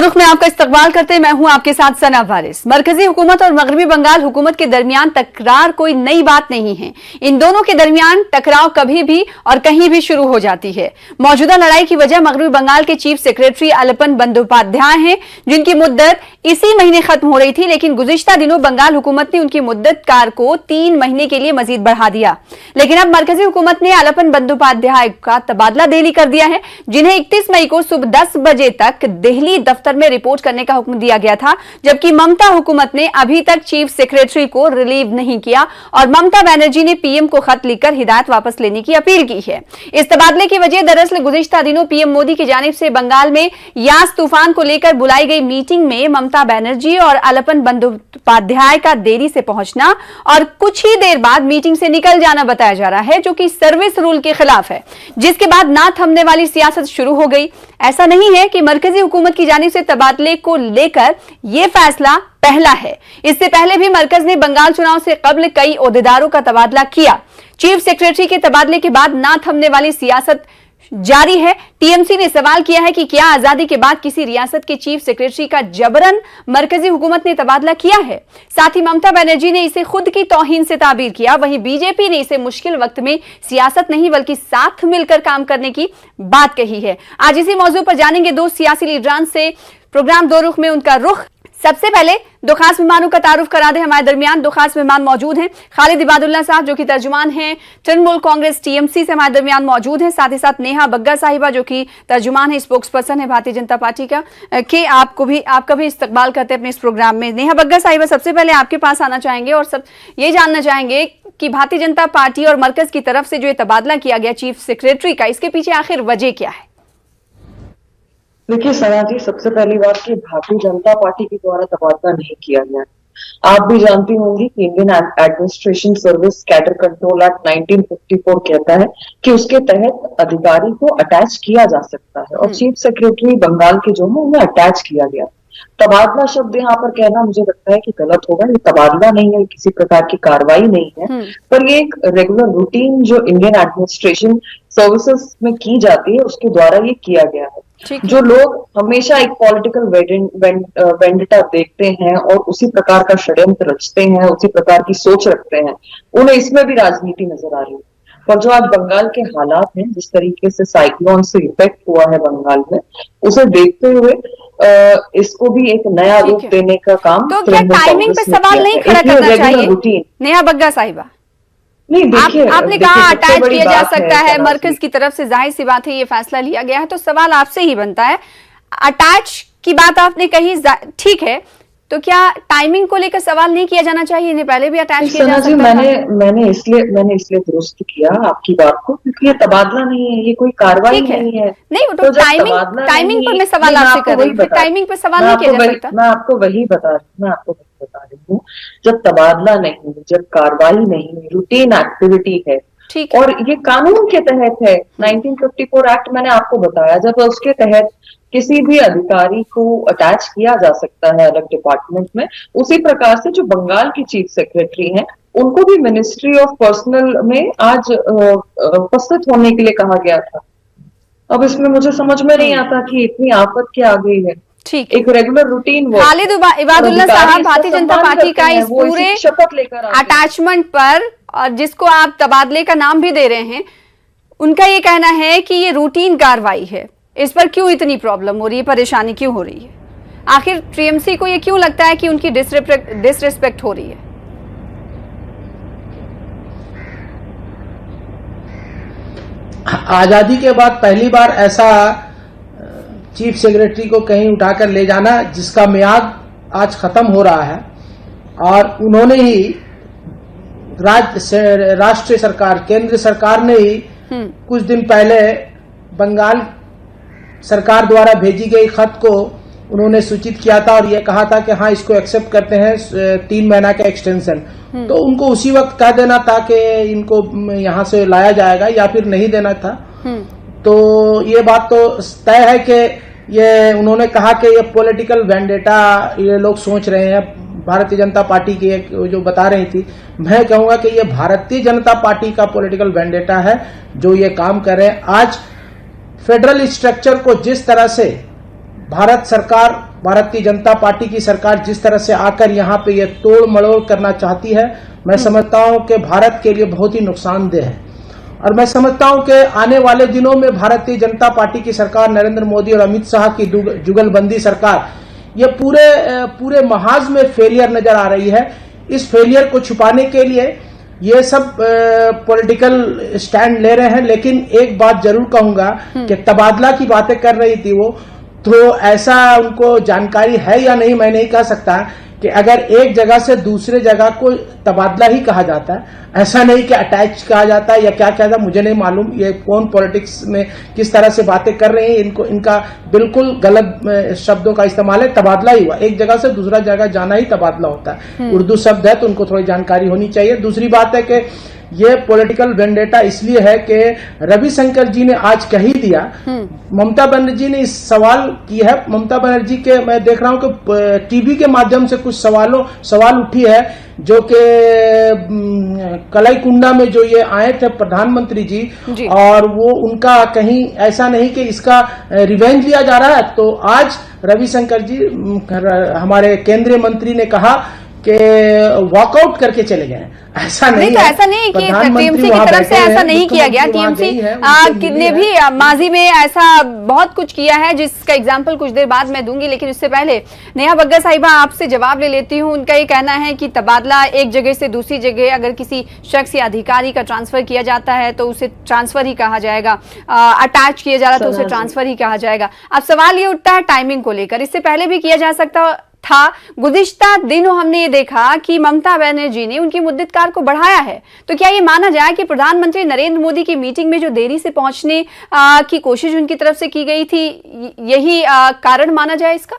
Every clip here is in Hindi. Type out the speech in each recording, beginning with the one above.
रुख में आपका इस्तकबाल करते मैं हूं आपके साथ सना वारिस। मरकजी हुकूमत और मगरबी बंगाल हुकूमत के दरमियान तकरार कोई नई बात नहीं है। इन दोनों के दरमियान टकराव कभी भी और कहीं भी शुरू हो जाती है। मौजूदा लड़ाई की वजह मगरबी बंगाल के चीफ सेक्रेटरी अलपन बंदोपाध्याय हैं, जिनकी मुद्दत इसी महीने खत्म हो रही थी, लेकिन गुज़िश्ता दिनों बंगाल हुकूमत ने उनकी मुद्दत कार को 3 महीने के लिए मजीद बढ़ा दिया। लेकिन अब मरकजी हुकूमत ने अलपन बंदोपाध्याय का तबादला दिल्ली कर दिया है, जिन्हें 31 मई को सुबह 10 बजे तक दिल्ली दफ्तर में रिपोर्ट करने का हुक्म दिया गया था, जबकि ममता हुकूमत ने अभी तक चीफ सेक्रेटरी को रिलीव नहीं किया और ममता बनर्जी ने पीएम को खत लिखकर हिदायत वापस लेने की अपील की है। इस तबादले की वजह दरअसल गुज़िश्ता दिनों पीएम मोदी की जानिब से बंगाल में यास तूफान को लेकर बुलाई गई मीटिंग में ममता बनर्जी और अलपन बंदोपाध्याय का देरी से पहुंचना और कुछ ही देर बाद मीटिंग से निकल जाना बताया जा रहा है, जो कि सर्विस रूल के खिलाफ है, जिसके बाद ना थमने वाली सियासत शुरू हो गई। ऐसा नहीं है कि मरकजी हुकूमत की जानिब से तबादले को लेकर यह फैसला पहला है। इससे पहले भी मरकज ने बंगाल चुनाव से कबल कई ओहदेदारों का तबादला किया। चीफ सेक्रेटरी के तबादले के बाद ना थमने वाली सियासत जारी है। टीएमसी ने सवाल किया है कि क्या आजादी के बाद किसी रियासत के चीफ सेक्रेटरी का जबरन मरकजी हुकूमत ने तबादला किया है। साथ ही ममता बनर्जी ने इसे खुद की तौहीन से ताबीर किया। वहीं बीजेपी ने इसे मुश्किल वक्त में सियासत नहीं बल्कि साथ मिलकर काम करने की बात कही है। आज इसी मौजू पर जानेंगे दो सियासी लीडरान से प्रोग्राम दो रुख में उनका रुख। सबसे पहले दो खास मेहमानों का तारुफ करा दें। हमारे दरमियान दो खास मेहमान मौजूद हैं। खालिद इबादुल्ला साहब जो कि तर्जुमान हैं तृणमूल कांग्रेस टीएमसी से हमारे दरमियान मौजूद हैं। साथ ही साथ नेहा बग्गा साहिबा जो कि तर्जुमान है, स्पोक्स पर्सन है भारतीय जनता पार्टी का, कि आपका भी इस्तकबाल करते हैं अपने इस प्रोग्राम में। नेहा बग्गा साहिबा, सबसे पहले आपके पास आना चाहेंगे और सब ये जानना चाहेंगे कि भारतीय जनता पार्टी और मरकज की तरफ से जो ये तबादला किया गया चीफ सेक्रेटरी का, इसके पीछे आखिर वजह क्या है? देखिए सना जी, सबसे पहली बात कि भारतीय जनता पार्टी के द्वारा तबादला नहीं किया गया। आप भी जानती होंगी कि Indian administration service cadre control act 1954 कहता है कि उसके तहत अधिकारी को अटैच किया जा सकता है और चीफ सेक्रेटरी बंगाल के जो है उन्हें अटैच किया गया। तबादला शब्द यहाँ पर कहना मुझे लगता है कि गलत होगा। ये तबादला नहीं है, किसी प्रकार की कार्रवाई नहीं है, पर ये एक रेगुलर रूटीन जो इंडियन एडमिनिस्ट्रेशन सर्विसेज में की जाती है उसके द्वारा ये किया गया है। जो लोग हमेशा एक पॉलिटिकल वेंडेटा देखते हैं और उसी प्रकार का षड्यंत्र रचते हैं, उसी प्रकार की सोच रखते हैं, उन्हें इसमें भी राजनीति नजर आ रही है। पर जो आज बंगाल के हालात हैं, जिस तरीके से साइक्लोन से इफेक्ट हुआ है बंगाल में, उसे देखते हुए इसको भी एक नया रूप देने का काम तो क्या टाइमिंग पे सवाल नहीं खड़ा करना चाहिए नेहा बग्गा साहिबा? नहीं, देखिए आपने कहा अटैच किया जा सकता है, मरकज की तरफ से जाहिर सी बात है ये फैसला लिया गया है, तो सवाल आपसे ही बनता है, अटैच की बात आपने कही, ठीक है, तो क्या टाइमिंग को लेकर सवाल नहीं किया जाना चाहिए? इन्हें पहले भी अटैच किया जा सकता था। मैंने इसलिए दुरुस्त किया आपकी बात को, क्योंकि ये तबदला नहीं है, ये कोई कार्रवाई नहीं है। नहीं, तो टाइमिंग पर मैं सवाल आपसे कर रही हूँ, टाइमिंग पर सवाल नहीं किया जा सकता। मैं आपको वही बता रही हूँ, जब तबादला नहीं, जब कार्रवाई नहीं, रूटीन एक्टिविटी है और ये कानून के तहत है। 1954 एक्ट मैंने आपको बताया, जब उसके तहत किसी भी अधिकारी को अटैच किया जा सकता है अलग डिपार्टमेंट में, उसी प्रकार से जो बंगाल की चीफ सेक्रेटरी हैं उनको भी मिनिस्ट्री ऑफ पर्सनल में आज उपस्थित होने के लिए कहा गया था। अब इसमें मुझे समझ में नहीं आता कि इतनी आफत क्या आ गई है। ठीक, एक रेगुलर रूटीन। खालिद इबादुल्ला साहब, भारतीय जनता पार्टी का इस पूरे शपथ लेकर अटैचमेंट पर, और जिसको आप तबादले का नाम भी दे रहे हैं, उनका ये कहना है कि ये रूटीन कार्रवाई है, इस पर क्यों इतनी प्रॉब्लम हो रही है, परेशानी क्यों हो रही है? आखिर टीएमसी को ये क्यों लगता है कि उनकी डिसरिस्पेक्ट हो रही है? आजादी के बाद पहली बार ऐसा चीफ सेक्रेटरी को कहीं उठाकर ले जाना जिसका मियाद आज खत्म हो रहा है, और उन्होंने ही राष्ट्रीय सरकार, केंद्र सरकार ने ही कुछ दिन पहले बंगाल सरकार द्वारा भेजी गई खत को उन्होंने सूचित किया था और यह कहा था कि हाँ, इसको एक्सेप्ट करते हैं 3 महीना का एक्सटेंशन। तो उनको उसी वक्त कह देना था कि इनको यहाँ से लाया जाएगा या फिर नहीं देना था। तो ये बात तो तय है कि ये उन्होंने कहा कि ये पॉलिटिकल वेंडेटा ये लोग सोच रहे हैं। भारतीय जनता पार्टी की जो बता रही थी, मैं कहूंगा कि ये भारतीय जनता पार्टी का पॉलिटिकल वेंडेटा है जो ये काम कर रहे हैं। आज फेडरल स्ट्रक्चर को जिस तरह से भारत सरकार भारतीय जनता पार्टी की सरकार जिस तरह से आकर यहाँ पे ये तोड़ मड़ोड़ करना चाहती है, मैं समझता हूँ कि भारत के लिए बहुत ही नुकसानदेह है। और मैं समझता हूँ कि आने वाले दिनों में भारतीय जनता पार्टी की सरकार, नरेंद्र मोदी और अमित शाह की जुगलबंदी सरकार, ये पूरे महाज में फेलियर नजर आ रही है। इस फेलियर को छुपाने के लिए ये सब पॉलिटिकल स्टैंड ले रहे हैं। लेकिन एक बात जरूर कहूंगा कि तबादला की बातें कर रही थी वो, तो ऐसा उनको जानकारी है या नहीं मैं नहीं कह सकता कि अगर एक जगह से दूसरे जगह को तबादला ही कहा जाता है, ऐसा नहीं कि अटैच कहा जाता है या क्या कहता है, मुझे नहीं मालूम ये कौन पॉलिटिक्स में किस तरह से बातें कर रहे हैं। इनका बिल्कुल गलत शब्दों का इस्तेमाल है। तबादला ही हुआ, एक जगह से दूसरा जगह जाना ही तबादला होता है। उर्दू शब्द है तो उनको थोड़ी जानकारी होनी चाहिए। दूसरी बात है कि ये पॉलिटिकल वेंडेटा इसलिए है कि रविशंकर जी ने आज कह ही दिया, ममता बनर्जी ने इस सवाल की है। ममता बनर्जी के मैं देख रहा हूं कि टीवी के माध्यम से कुछ सवाल उठी है, जो कि कलाईकुंडा में जो ये आए थे प्रधानमंत्री जी, और वो उनका कहीं ऐसा नहीं कि इसका रिवेंज लिया जा रहा है। तो आज रविशंकर जी, हमारे केंद्रीय मंत्री ने कहा कि वॉकआउट करके चले गए। ऐसा नहीं, तो ऐसा नहीं कि टीएमसी की तरफ से ऐसा नहीं किया गया। टीएमसी ने भी माजी में ऐसा बहुत कुछ किया है, जिसका एग्जाम्पल कुछ देर बाद मैं दूंगी। लेकिन उससे पहले नेहा बग्गा साहिबा, आपसे जवाब ले लेती हूँ। उनका ये कहना है कि तबादला एक जगह से दूसरी जगह अगर किसी शख्स या अधिकारी का ट्रांसफर किया जाता है तो उसे ट्रांसफर ही कहा जाएगा, अटैच किया जा रहा है तो उसे ट्रांसफर ही कहा जाएगा। अब सवाल ये उठता है टाइमिंग को लेकर, इससे पहले भी किया जा सकता था। गुज़िश्ता दिनों हमने ये देखा कि ममता बनर्जी ने उनकी मुद्दतकार को बढ़ाया है। तो क्या ये माना जाए कि प्रधानमंत्री नरेंद्र मोदी की मीटिंग में जो देरी से पहुंचने की कोशिश उनकी तरफ से की गई थी, यही कारण माना जाए इसका?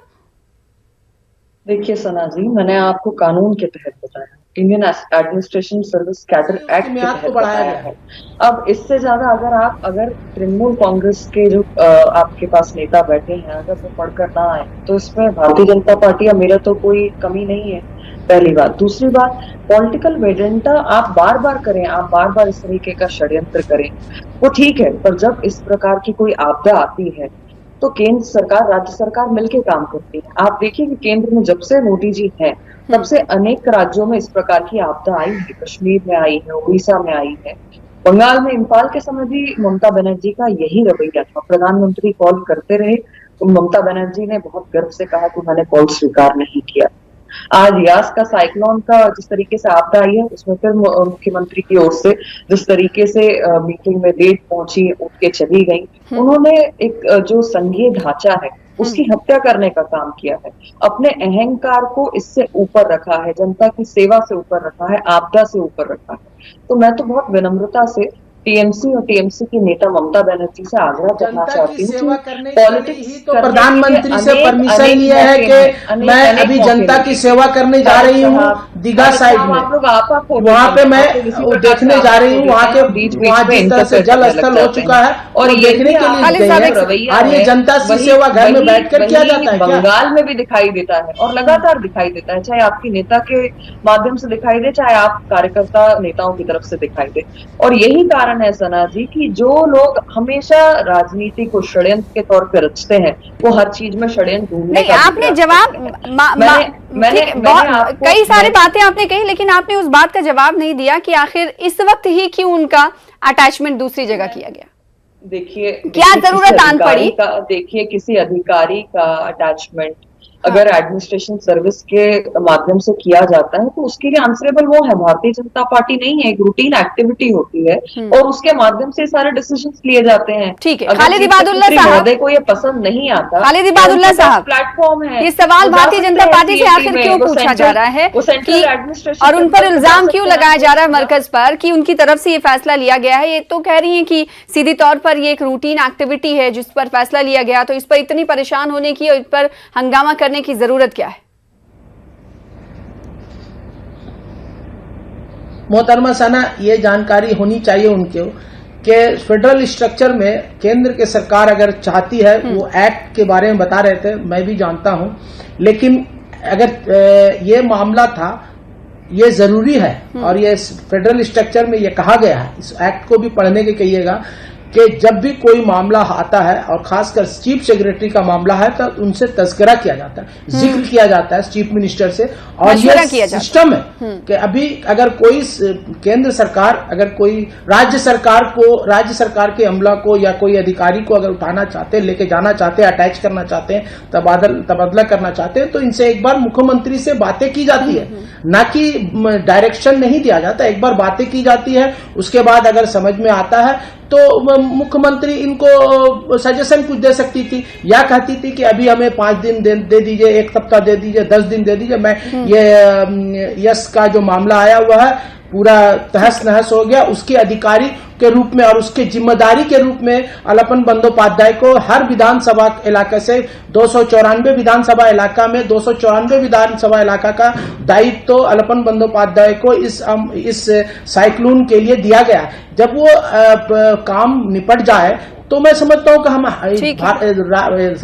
देखिए सना जी, मैंने आपको कानून के तहत बताया, Indian administration service cadre act के तहत बताया है। अब इससे ज्यादा अगर तृणमूल कांग्रेस के जो आपके पास नेता बैठे हैं, अगर वो पढ़कर ना आए तो इसमें भारतीय जनता पार्टी या मेरा तो कोई कमी नहीं है, पहली बात। दूसरी बात, पॉलिटिकल वेजेंडा आप बार बार करें, आप बार बार इस तरीके का षड्यंत्र करें, वो ठीक है, पर जब इस प्रकार की कोई आपदा आती है तो केंद्र सरकार, राज्य सरकार मिलकर काम करती है। आप देखिए कि केंद्र में जब से मोदी जी हैं, तब से अनेक राज्यों में इस प्रकार की आपदा आई है। कश्मीर में आई है, उड़ीसा में आई है, बंगाल में इम्फाल के समय भी ममता बनर्जी का यही रवैया था। प्रधानमंत्री कॉल करते रहे तो ममता बनर्जी ने बहुत गर्व से कहा कि मैंने कॉल स्वीकार नहीं किया। आज यास का साइक्लोन का जिस तरीके से आपदा आई है, उसमें फिर मुख्यमंत्री की ओर से जिस तरीके से मीटिंग में लेट पहुंची, उठ के चली गई, उन्होंने एक जो संघीय ढांचा है उसकी हत्या करने का काम किया है। अपने अहंकार को इससे ऊपर रखा है, जनता की सेवा से ऊपर रखा है, आपदा से ऊपर रखा है। तो मैं तो बहुत विनम्रता से टीएमसी और टीएमसी की नेता ममता बनर्जी से आग्रह करना चाहती हूँ, पॉलिटिक्स तो प्रधानमंत्री से परमिशन लिया है कि मैं अभी जनता की सेवा करने जा रही हूँ दीघा साइड में, वहाँ पे मैं देखने जा रही हूँ, वहाँ जिस तरह से जल स्थल हो चुका है और देखने के लिए और ये जनता की सेवा घर में बैठकर किया जाता है। बंगाल में भी दिखाई देता है और लगातार दिखाई देता है, चाहे आपकी नेता के माध्यम से दिखाई दे, चाहे आप कार्यकर्ता नेताओं की तरफ से दिखाई दे। और यही कारण है सना जी कि जो लोग हमेशा राजनीति को षड्यंत्र के तौर पर रचते हैं, वो हर चीज में षड्यंत्र ढूंढने का। आपने जवाब कई सारी बातें आपने कही, लेकिन आपने उस बात का जवाब नहीं दिया कि आखिर इस वक्त ही क्यों उनका अटैचमेंट दूसरी जगह किया गया। देखिए क्या जरूरत आन पड़ी? देखिए किसी अधिकारी का अटैचमेंट अगर एडमिनिस्ट्रेशन सर्विस के माध्यम से किया जाता है तो उसके लिए आंसरेबल वो है, भारतीय जनता पार्टी नहीं है। एक रूटीन एक्टिविटी होती है और उसके माध्यम से सारे डिसीजंस लिए जाते हैं। ठीक है, खालिद इबादुल्ला साहब को ये पसंद नहीं आता, खालिद इबादुल्ला साहब प्लेटफॉर्म है, ये सवाल भारतीय जनता पार्टी से आखिर क्यों पूछा जा रहा है और उन पर इल्जाम क्यों लगाया जा रहा है मरकज पर कि उनकी तरफ से ये फैसला लिया गया है? ये तो कह रही है कि सीधी तौर पर ये एक रूटीन एक्टिविटी है जिस पर फैसला लिया गया, तो इस पर इतनी परेशान होने की और इस पर हंगामा करने की जरूरत क्या है? मोहतरमा सना, ये जानकारी होनी चाहिए उनको कि फेडरल स्ट्रक्चर में केंद्र के सरकार अगर चाहती है, वो एक्ट के बारे में बता रहे थे, मैं भी जानता हूं, लेकिन अगर ये मामला था, ये जरूरी है और ये फेडरल स्ट्रक्चर में ये कहा गया है, इस एक्ट को भी पढ़ने के कहिएगा कि जब भी कोई मामला आता है और खासकर चीफ सेक्रेटरी का मामला है तो उनसे तस्करा किया जाता है, जिक्र किया जाता है चीफ मिनिस्टर से। और ये सिस्टम है कि अभी अगर कोई केंद्र सरकार अगर कोई राज्य सरकार के अमला को या कोई अधिकारी को अगर उठाना चाहते हैं, लेके जाना चाहते हैं, अटैच करना चाहते हैं, तबादला करना चाहते हैं, तो इनसे एक बार मुख्यमंत्री से बातें की जाती है, ना कि डायरेक्शन नहीं दिया जाता। एक बार बातें की जाती है, उसके बाद अगर समझ में आता है तो मुख्यमंत्री इनको सजेशन कुछ दे सकती थी या कहती थी कि अभी हमें 5 दिन दे दीजिए, 1 सप्ताह दे दीजिए, 10 दिन दे दीजिए। मैं ये यस का जो मामला आया हुआ है पूरा तहस नहस हो गया, उसके अधिकारी के रूप में और उसके जिम्मेदारी के रूप में अलपन बंदोपाध्याय को हर विधानसभा इलाके से 294 विधानसभा इलाका में 294 विधानसभा इलाका का दायित्व तो अलपन बंदोपाध्याय को इस साइक्लोन के लिए दिया गया। जब वो काम निपट जाए तो मैं समझता हूं कि हम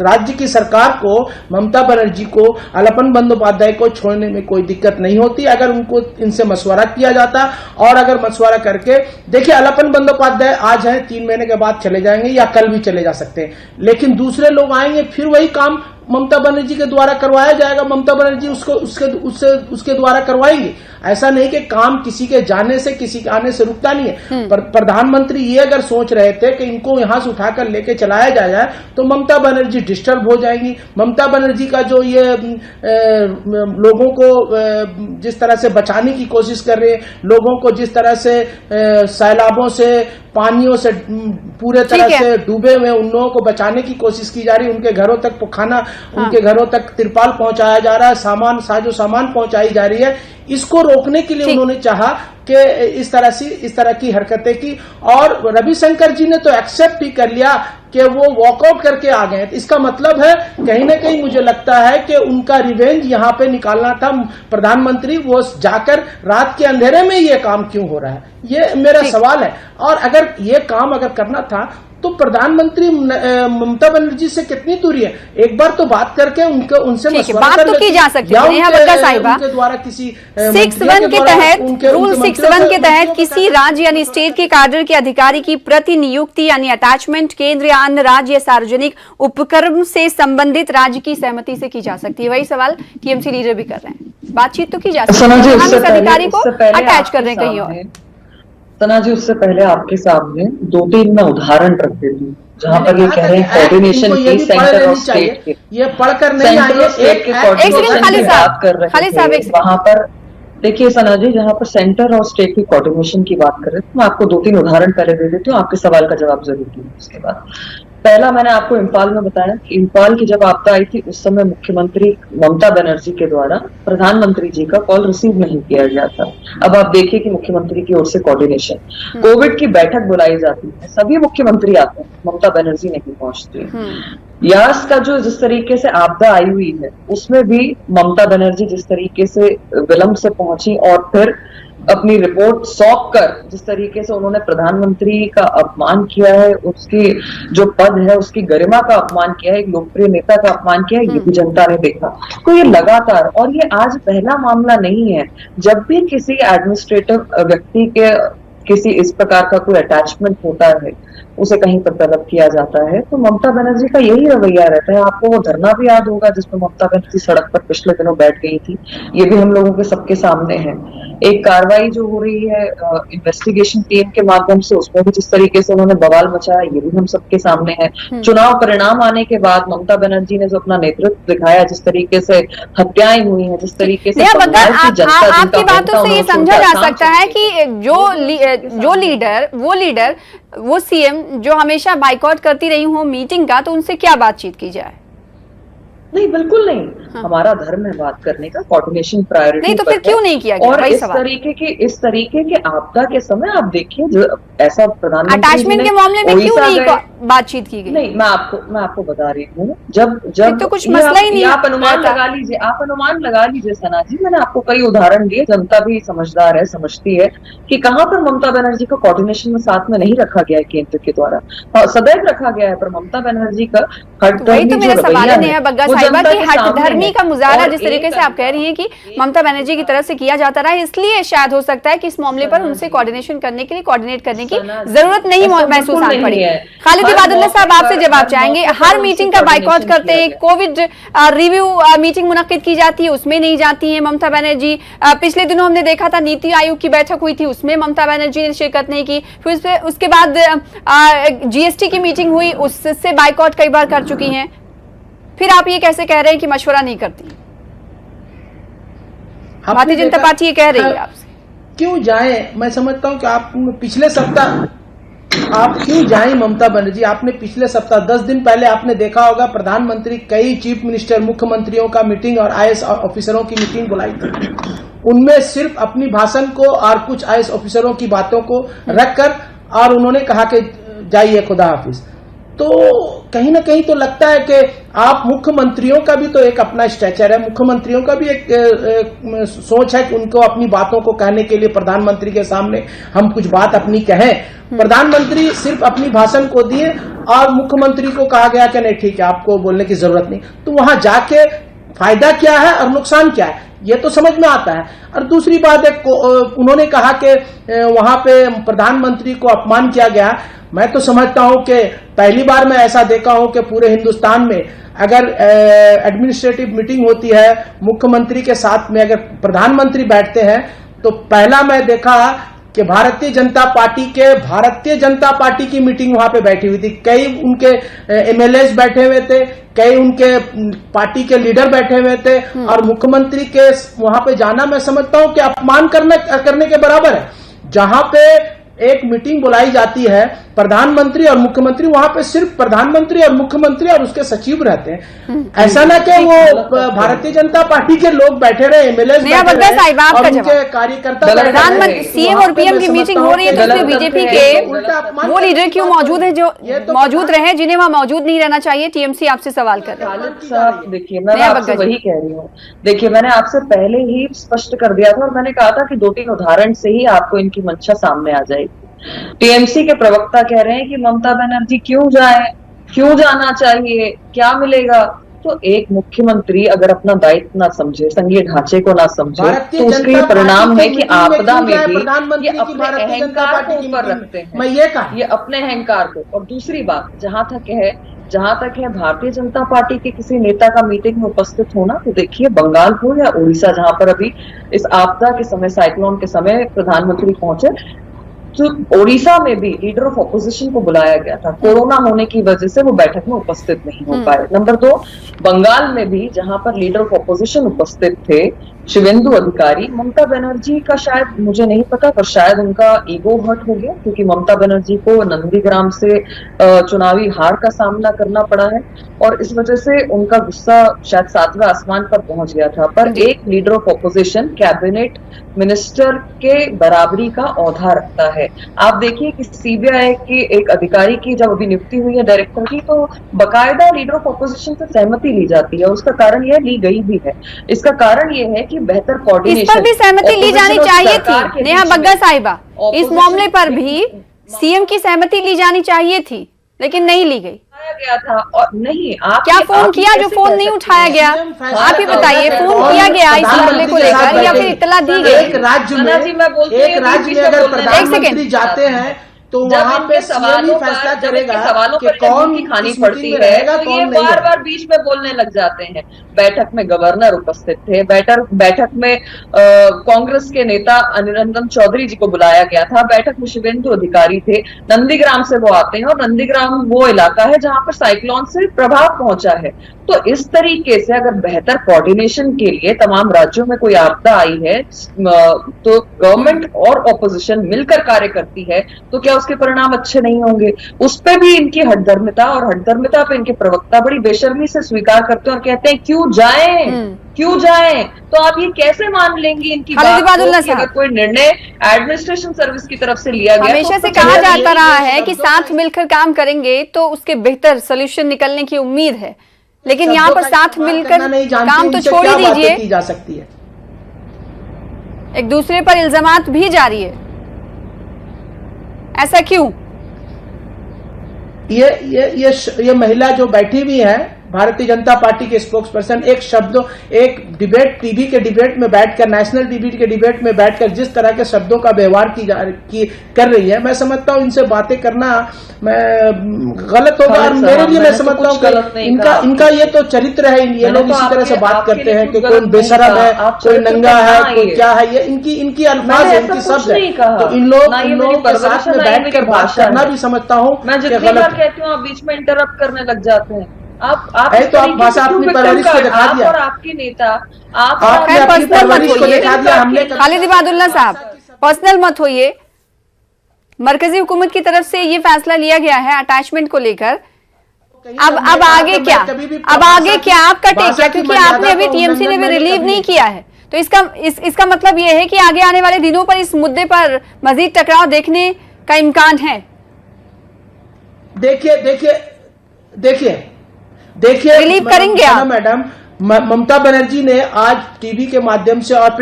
राज्य की सरकार को, ममता बनर्जी को, अलपन बंदोपाध्याय को छोड़ने में कोई दिक्कत नहीं होती अगर उनको इनसे मशवरा किया जाता। और अगर मशवरा करके देखिए, अलपन बंदोपाध्याय आज है, 3 महीने के बाद चले जाएंगे या कल भी चले जा सकते हैं, लेकिन दूसरे लोग आएंगे, फिर वही काम ममता बनर्जी के द्वारा करवाया जाएगा, ममता बनर्जी उसके द्वारा करवाएंगी। ऐसा नहीं कि काम किसी के जाने से, किसी के आने से रुकता नहीं है। प्रधानमंत्री ये अगर सोच रहे थे कि इनको यहां से उठाकर लेके चलाया जाए तो ममता बनर्जी डिस्टर्ब हो जाएंगी। ममता बनर्जी का जो ये लोगों को जिस तरह से बचाने की कोशिश कर रहे हैं, लोगों को जिस तरह से सैलाबों से, पानियों से पूरे तरह से डूबे हुए उन लोगों को बचाने की कोशिश की जा रही है, उनके घरों तक खाना, उनके घरों तक तिरपाल पहुंचाया जा रहा है, साजो सामान पहुंचाई जा रही है। इसको रोकने के लिए उन्होंने चाहा कि इस तरह की हरकतें की, और रविशंकर जी ने तो एक्सेप्ट ही कर लिया कि वो वॉकआउट करके आ गए। इसका मतलब है कहीं ना कहीं मुझे लगता है कि उनका रिवेंज यहाँ पे निकालना था। प्रधानमंत्री वो जाकर रात के अंधेरे में ये काम क्यों हो रहा है, ये मेरा सवाल है। और अगर ये काम करना था तो प्रधानमंत्री ममता बनर्जी से कितनी दूरी है, एक बार तो बात करके उनसे मशवरा बात तो की जा सकती है। उनके द्वारा किसी 6(1) के तहत, रूल 6(1) के तहत किसी राज्य यानी स्टेट के कैडर के अधिकारी की प्रतिनियुक्ति यानी अटैचमेंट केंद्र या अन्य राज्य या सार्वजनिक उपक्रम से संबंधित राज्य की सहमति से की जा सकती है। वही सवाल टीएमसी लीडर भी कर रहे हैं, बातचीत तो की जा सकती है, हम इस अधिकारी को अटैच कर रहे हैं कहीं और। सना जी, उससे पहले आपके सामने 2-3 मैं उदाहरण रख देती हूँ जहाँ पर ये कह रहे हैं कोऑर्डिनेशन की सेंटर और स्टेट के, ये पढ़कर नहीं आइए, बात कर रहे थे वहां पर। देखिए सना जी, जहाँ पर सेंटर और स्टेट की कोऑर्डिनेशन की बात कर रहे थे, मैं आपको 2-3 उदाहरण पहले दे देती हूँ, आपके सवाल का जवाब जरूर दूंगी उसके बाद। पहला मैंने आपको इम्फाल में बताया कि इम्फाल की जब आपदा आई थी उस समय मुख्यमंत्री ममता बनर्जी के द्वारा प्रधानमंत्री जी का कॉल रिसीव नहीं किया गया था। अब आप देखिए कि मुख्यमंत्री की ओर से कोऑर्डिनेशन, कोविड की बैठक बुलाई जाती है, सभी मुख्यमंत्री आते हैं, ममता बनर्जी नहीं पहुंचती। यास का जो जिस तरीके से आपदा आई हुई है उसमें भी ममता बनर्जी जिस तरीके से विलंब से पहुंची और फिर अपनी रिपोर्ट सौंप कर जिस तरीके से उन्होंने प्रधानमंत्री का अपमान किया है, उसकी जो पद है उसकी गरिमा का अपमान किया है, एक लोकप्रिय नेता का अपमान किया है, ये भी जनता ने देखा। तो ये लगातार, और ये आज पहला मामला नहीं है, जब भी किसी एडमिनिस्ट्रेटिव व्यक्ति के किसी इस प्रकार का कोई अटैचमेंट होता है, उसे कहीं पर तलब किया जाता है, तो ममता बनर्जी का यही रवैया रहता है। आपको वो धरना भी याद होगा जिसमें ममता बनर्जी सड़क पर पिछले दिनों बैठ गई थी, ये भी हम लोगों के सबके सामने है। एक कार्रवाई जो हो रही है इन्वेस्टिगेशन टीम के माध्यम से, उसमें भी जिस तरीके से उन्होंने बवाल मचाया, ये भी हम सबके सामने है। चुनाव परिणाम आने के बाद ममता बनर्जी ने जो अपना नेतृत्व दिखाया, जिस तरीके से हत्याएं हुई हैं, जिस तरीके से आपकी बातों से ये समझा जा सकता है कि जो लीडर वो सीएम जो हमेशा बाइकआउट करती रही हो मीटिंग का, तो उनसे क्या बातचीत की जाए? नहीं, बिल्कुल नहीं। हमारा धर्म है बात करने का, कोऑर्डिनेशन प्रायोरिटी नहीं, तो फिर क्यों नहीं किया गया? और इस तरीके के आपदा के समय आप देखिए, ऐसा प्रधानमंत्री अटैचमेंट के मामले में क्यों नहीं बातचीत की गई? नहीं, मैं आपको बता रही हूँ, जब तो कुछ मसला ही नहीं आप अनुमान लगा लीजिए सना जी, मैंने आपको कई उदाहरण दिए, जनता भी समझदार है, समझती है कि कहां पर ममता बनर्जी को कोऑर्डिनेशन में साथ में नहीं रखा गया है केंद्र के द्वारा, सदैव रखा गया है, पर ममता बनर्जी का वही तो मेरा सवाल है नेहा बग्गा साहिबा की हठधर्मी का मुजाहरा जिस तरीके से आप कह रही हैं कि ममता बनर्जी की तरफ से किया जाता रहा है, इसलिए शायद हो सकता है कि इस मामले पर उनसे कोऑर्डिनेट करने की जरूरत नहीं महसूस आनी पड़ी। खालिद इबादुल्लाह साहब, आपसे जवाब चाहेंगे। हर मीटिंग का बाइकआउट करते हैं, कोविड रिव्यू मीटिंग मुनक्किद की जाती है, उसमें नहीं जाती है ममता बनर्जी। पिछले दिनों हमने देखा था नीति आयोग की बैठक हुई थी, उसमें ममता बनर्जी ने शिरकत नहीं की। फिर उसके बाद जीएसटी की मीटिंग हुई, उससे बाइकआउट कई बार कर चुकी हैं। फिर आप ये कैसे कह रहे हैं कि मशवरा नहीं करती? भारतीय जनता पार्टी ये कह रही है आपसे। क्यों जाए? मैं समझता हूं कि आप पिछले सप्ताह आप क्यों जाएं ममता बनर्जी? आपने पिछले सप्ताह 10 दिन पहले आपने देखा होगा प्रधानमंत्री कई चीफ मिनिस्टर मुख्यमंत्रियों का मीटिंग और आईएएस ऑफिसरों की मीटिंग बुलाई थी। उनमें सिर्फ अपनी भाषण को और कुछ आईएएस ऑफिसरों की बातों को रखकर और उन्होंने कहा कि जाइए खुदा हाफिज। तो कहीं ना कहीं तो लगता है कि आप मुख्यमंत्रियों का भी तो एक अपना स्ट्रेचर है, मुख्यमंत्रियों का भी एक सोच है कि उनको अपनी बातों को कहने के लिए प्रधानमंत्री के सामने हम कुछ बात अपनी कहें। प्रधानमंत्री सिर्फ अपनी भाषण को दिए और मुख्यमंत्री को कहा गया कि नहीं ठीक है आपको बोलने की जरूरत नहीं। तो वहां जाके फायदा क्या है और नुकसान क्या है ये तो समझ में आता है। और दूसरी बात है, उन्होंने कहा कि वहां पे प्रधानमंत्री को अपमान किया गया। मैं तो समझता हूं कि पहली बार मैं ऐसा देखा हूं कि पूरे हिंदुस्तान में अगर एडमिनिस्ट्रेटिव मीटिंग होती है मुख्यमंत्री के साथ में अगर प्रधानमंत्री बैठते हैं तो पहला मैं देखा कि भारतीय जनता पार्टी की मीटिंग वहां पे बैठी हुई थी। कई उनके एमएलएस बैठे हुए थे, कई उनके पार्टी के लीडर बैठे हुए थे और मुख्यमंत्री के वहां पे जाना मैं समझता हूं कि अपमान करने के बराबर है। जहां पे एक मीटिंग बुलाई जाती है प्रधानमंत्री और मुख्यमंत्री, वहां पे सिर्फ प्रधानमंत्री और मुख्यमंत्री और उसके सचिव रहते हैं। ऐसा ना कि वो भारतीय जनता पार्टी के लोग बैठे रहे, एमएलएस और उनके कार्यकर्ता। प्रधानमंत्री सीएम और पीएम की मीटिंग हो रही है तो उसमें बीजेपी के वो लीडर क्यों मौजूद है जो मौजूद रहे जिन्हें वहां मौजूद नहीं रहना चाहिए? टीएमसी आपसे सवाल कर रहा है। देखिए मैं आपसे वही कह रही हूँ। देखिए मैंने आपसे पहले ही स्पष्ट कर दिया था और मैंने कहा था कि 2-3 उदाहरण से ही आपको इनकी मंशा सामने आ जाएगी। टीएमसी के प्रवक्ता कह रहे हैं कि ममता बनर्जी क्यों जाए, क्यों जाना चाहिए, क्या मिलेगा? तो एक मुख्यमंत्री अगर अपना दायित्व ना समझे, संघीय ढांचे को ना समझे तो उसके ये परिणाम है कि आपदा में भी ये अपने अहंकार को ऊपर रखते हैं, ये अपने अहंकार को। और दूसरी बात जहां तक है भारतीय जनता पार्टी के किसी नेता का मीटिंग में उपस्थित होना, तो देखिए बंगाल हो या उड़ीसा जहां पर अभी इस आपदा के समय, साइक्लोन के समय प्रधानमंत्री पहुंचे, तो ओडिशा में भी लीडर ऑफ ऑपोजिशन को बुलाया गया था। कोरोना होने की वजह से वो बैठक में उपस्थित नहीं हो पाए। नंबर 2, बंगाल में भी जहां पर लीडर ऑफ ऑपोजिशन उपस्थित थे शिवेंदु अधिकारी, ममता बनर्जी का शायद मुझे नहीं पता पर शायद उनका ईगो हर्ट हो गया क्योंकि ममता बनर्जी को नंदीग्राम से चुनावी हार का सामना करना पड़ा है और इस वजह से उनका गुस्सा शायद 7वें आसमान पर पहुंच गया था। पर एक leader of opposition cabinet minister के बराबरी का औहदा रखता है। आप देखिए कि सीबीआई के एक अधिकारी की जब अभी नियुक्ति हुई है डायरेक्टर की, तो बकायदा लीडर ऑफ ऑपोजिशन से सहमति ली जाती है। उसका कारण यह ली गई भी है। इसका कारण यह है कि बेहतर कोऑर्डिनेशन, इस पर भी सहमति ली जानी चाहिए थी नेहा बग्गा साहिबा। इस मामले पर भी सीएम की सहमति ली जानी चाहिए थी लेकिन नहीं ली गई। गया था और नहीं आप क्या फोन किया जो फोन नहीं उठाया गया? आप ही बताइए, फोन किया गया इस मामले को लेकर या फिर इत्तला दी गई? एक राज्य में अगर प्रधानमंत्री जाते हैं तो वहाँ पे सीएम ही फैसला करेगा कि कौन की खानी पड़ती है। तो ये बार बीच में बोलने लग जाते हैं। बैठक में गवर्नर उपस्थित थे, बैठक में कांग्रेस के नेता अनिरंजन चौधरी जी को बुलाया गया था, बैठक में शिवेंदु अधिकारी थे। नंदीग्राम से वो आते हैं और नंदीग्राम वो इलाका है जहां पर साइक्लोन से प्रभाव पहुंचा है। तो इस तरीके से अगर बेहतर कोऑर्डिनेशन के लिए तमाम राज्यों में कोई आपदा आई है तो गवर्नमेंट और ऑपोजिशन मिलकर कार्य करती है तो क्या उसके परिणाम अच्छे नहीं होंगे? उस पे भी इनकी हठधर्मिता और हठधर्मिता पे इनके प्रवक्ता बड़ी बेशर्मी से स्वीकार करते हैं और कहते हैं क्यों क्यों जाएं? तो आप ये कैसे मान लेंगी इनकी खालिद बात इबादुल्लाह को कि अगर साहब, कोई निर्णय एडमिनिस्ट्रेशन सर्विस की तरफ से लिया गया हमेशा तो से उसको कहा चलना जाता चाहिए। रहा है कि साथ मिलकर काम करेंगे तो उसके बेहतर सोल्यूशन निकलने की उम्मीद है, लेकिन यहाँ पर साथ मिलकर काम तो छोड़ ही दीजिए, की जा सकती है। एक दूसरे पर इल्जामात भी जारी है। ऐसा क्यों? ये महिला जो बैठी हुई है भारतीय जनता पार्टी के स्पोक्स पर्सन, एक डिबेट टीवी के डिबेट में बैठकर, नेशनल टीवी के डिबेट में बैठकर जिस तरह के शब्दों का व्यवहार कर रही है, मैं समझता हूं इनसे बातें करना मैं गलत होगा। और मेरे लिए मैं समझता हूं कि इनका ये तो चरित्र है। ये लोग इसी तरह से बात करते हैं कि कोई बेशरम है, कोई नंगा है, कोई क्या है। ये इनकी अल्फाज है, इनकी शब्द है। तो इन लोगों के साथ में बैठकर बात करना भी समझता हूँ मैं जितनी बार कहती हूँ आप बीच में इंटरप्ट करने लग जाते हैं। आप तो आप भाषा अपनी परवरिश को दिखा दिया, और आपके नेता आपने अपनी परवरिश को दिखा दिया। हमने खालिद इबादुल्लाह साहब, पर्सनल मत होइए। मरकजी हुकूमत की तरफ से ये फैसला लिया गया है अटैचमेंट को लेकर। अब आगे क्या? अब आगे क्या आपका टेक क्या? क्योंकि आपने अभी टीएमसी ने भी रिलीव नहीं किया है, तो इसका मतलब ये है कि आगे आने वाले दिनों पर इस मुद्दे पर मजीद टकराव देखने का इम्कान है। देखिए रिलीव करेंगे आप मैडम। ममता बनर्जी ने आज टीवी के माध्यम से और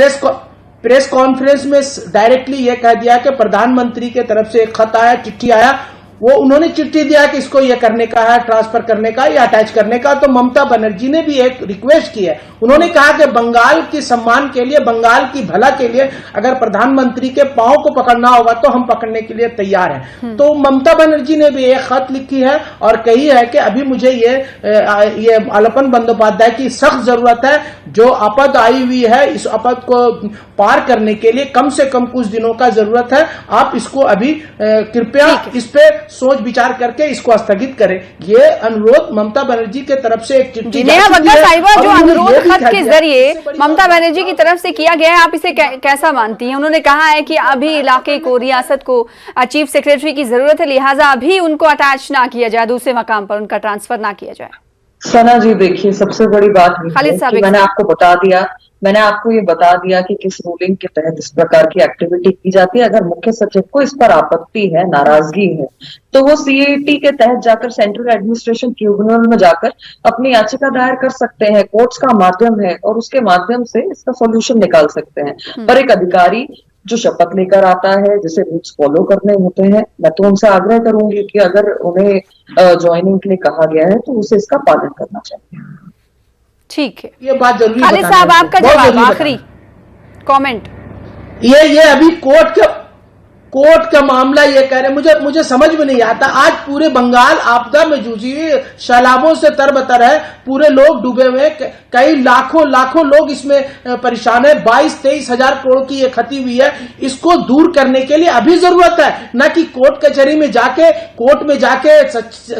प्रेस कॉन्फ्रेंस में डायरेक्टली ये कह दिया कि प्रधानमंत्री के तरफ से एक खत आया, चिट्ठी आया, वो उन्होंने चिट्ठी दिया कि इसको ये करने का है, ट्रांसफर करने का या अटैच करने का। तो ममता बनर्जी ने भी एक रिक्वेस्ट की है। उन्होंने कहा कि बंगाल के सम्मान के लिए, बंगाल की भला के लिए अगर प्रधानमंत्री के पांव को पकड़ना होगा तो हम पकड़ने के लिए तैयार हैं। तो ममता बनर्जी ने भी एक खत लिखी है और कही है कि अभी मुझे ये आलपन बंदोपाध्याय की सख्त जरूरत है। जो आपद आई हुई है, इस आपद को पार करने के लिए कम से कम कुछ दिनों का जरूरत है। आप इसको अभी कृपया इस पे सोच विचार करके इसको स्थगित करें। ये अनुरोध ममता बनर्जी के तरफ से एक चिट्ठी जो अनुरोध खत के जरिए ममता बनर्जी की तरफ से किया गया है, आप इसे कैसा मानती हैं? उन्होंने कहा है कि अभी इलाके को, रियासत को चीफ सेक्रेटरी की जरूरत है, लिहाजा अभी उनको अटैच ना किया जाए, दूसरे मकाम पर उनका ट्रांसफर ना किया जाए। सना जी देखिए, सबसे बड़ी बात कि मैंने आपको ये बता दिया कि किस रूलिंग के तहत इस प्रकार की एक्टिविटी की जाती है। अगर मुख्य सचिव को इस पर आपत्ति है, नाराजगी है, तो वो सीएटी के तहत जाकर सेंट्रल एडमिनिस्ट्रेशन ट्रिब्यूनल में जाकर अपनी याचिका दायर कर सकते हैं। कोर्ट्स का माध्यम है और उसके माध्यम से इसका सॉल्यूशन निकाल सकते हैं। पर एक अधिकारी जो शपथ लेकर आता है, जिसे रूल्स फॉलो करने होते हैं, मैं तो उनसे आग्रह करूंगी कि अगर उन्हें ज्वाइनिंग के लिए कहा गया है तो उसे इसका पालन करना चाहिए। ठीक है, ये बात जरूरी। खालिद साहब आपका जवाब, आखिरी कमेंट। ये अभी कोर्ट का मामला ये कह रहे, मुझे समझ में नहीं आता। आज पूरे बंगाल आपदा में जूझी, सैलाबों से तरबतर है, पूरे लोग डूबे हुए, कई लाखों लोग इसमें परेशान है। 22-23 हजार करोड़ की ये क्षति हुई है। इसको दूर करने के लिए अभी जरूरत है, न कि कोर्ट कचहरी में जाके, कोर्ट में जाके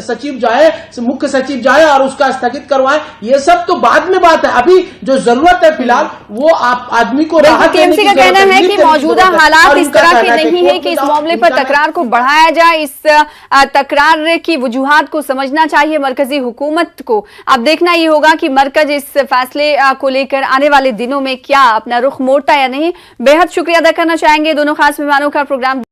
सचिव जाए, मुख्य सचिव जाए और उसका स्थगित करवाए। ये सब तो बाद में बात है। अभी जो जरूरत है फिलहाल वो आप आदमी को राहत देने की जरूरत है। कहना है कि मौजूदा हालात इस तरह के नहीं है कि इस मामले पर तकरार को बढ़ाया जाए। इस तकरार की वजूहात को समझना चाहिए मरकजी हुकूमत को। अब देखना ये होगा कि मरकज इस फैसले को लेकर आने वाले दिनों में क्या अपना रुख मोड़ता या नहीं। बेहद शुक्रिया अदा करना चाहेंगे दोनों खास मेहमानों का प्रोग्राम